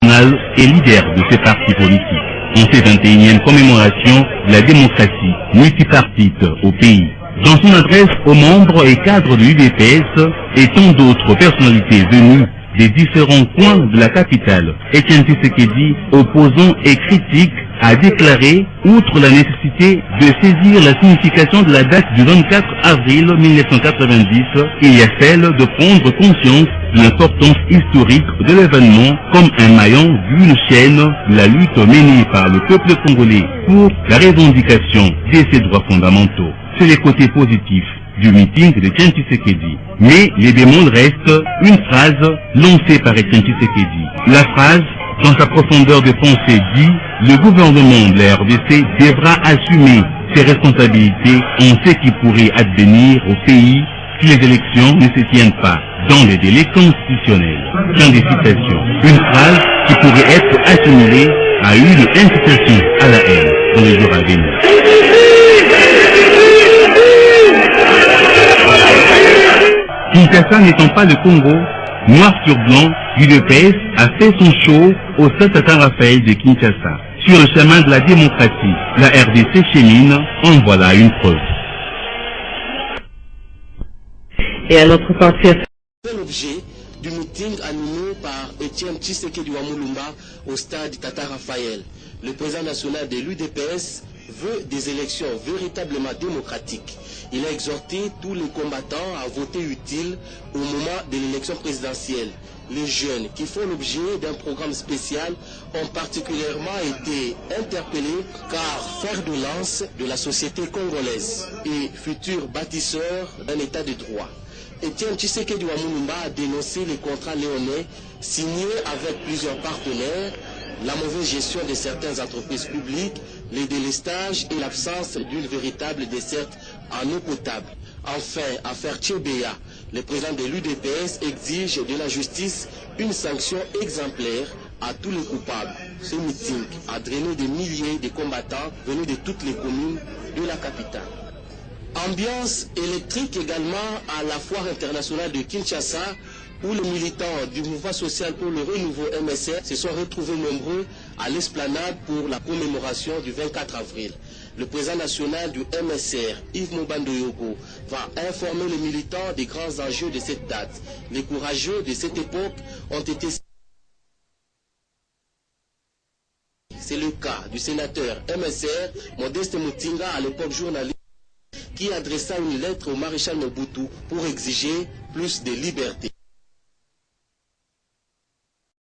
et leader de ces partis politiques. En cette 21e commémoration de la démocratie multipartite au pays. Dans son adresse aux membres et cadres de l'UDPS et tant d'autres personnalités venues des différents coins de la capitale, Etienne Tshisekedi, opposant et critique, a déclaré, outre la nécessité de saisir la signification de la date du 24 avril 1990, il y a celle de prendre conscience de l'importance historique de l'événement comme un maillon d'une chaîne de la lutte menée par le peuple congolais pour la revendication de ses droits fondamentaux. C'est les côtés positifs du meeting de Etienne Tshisekedi. Mais les bémols restent une phrase lancée par Etienne Tshisekedi. La phrase, dans sa profondeur de pensée, dit « Le gouvernement de la RDC devra assumer ses responsabilités en ce qui pourrait advenir au pays si les élections ne se tiennent pas dans les délais constitutionnels. » Fin des citations. Une phrase qui pourrait être assimilée à une incitation à la haine dans les jours à venir. Kinshasa n'étant pas le Congo, noir sur blanc, l'UDPS a fait son show au Stade Tata Raphaël de Kinshasa. Sur le chemin de la démocratie, la RDC chemine, en voilà une preuve. Et à notre partie, c'est l'objet du meeting animé par Etienne Tshisekedi Wamulumba au Stade Tata Raphaël. Le président national de l'UDPS veut des élections véritablement démocratiques. Il a exhorté tous les combattants à voter utile au moment de l'élection présidentielle. Les jeunes qui font l'objet d'un programme spécial ont particulièrement été interpellés car fer de lance de la société congolaise et futurs bâtisseurs d'un état de droit. Etienne Tshisekedi Wamulumba a dénoncé les contrats léonais signés avec plusieurs partenaires, la mauvaise gestion de certaines entreprises publiques, les délestages et l'absence d'une véritable desserte en eau potable. Enfin, affaire Tchébéa, le président de l'UDPS exige de la justice une sanction exemplaire à tous les coupables. Ce meeting a drainé des milliers de combattants venus de toutes les communes de la capitale. Ambiance électrique également à la foire internationale de Kinshasa, où les militants du mouvement social pour le renouveau MSR se sont retrouvés nombreux à l'esplanade pour la commémoration du 24 avril. Le président national du MSR, Yves Mobandoyogo, va informer les militants des grands enjeux de cette date. Les courageux de cette époque ont été... C'est le cas du sénateur MSR, Modeste Mutinga, à l'époque journaliste, qui adressa une lettre au maréchal Mobutu pour exiger plus de liberté.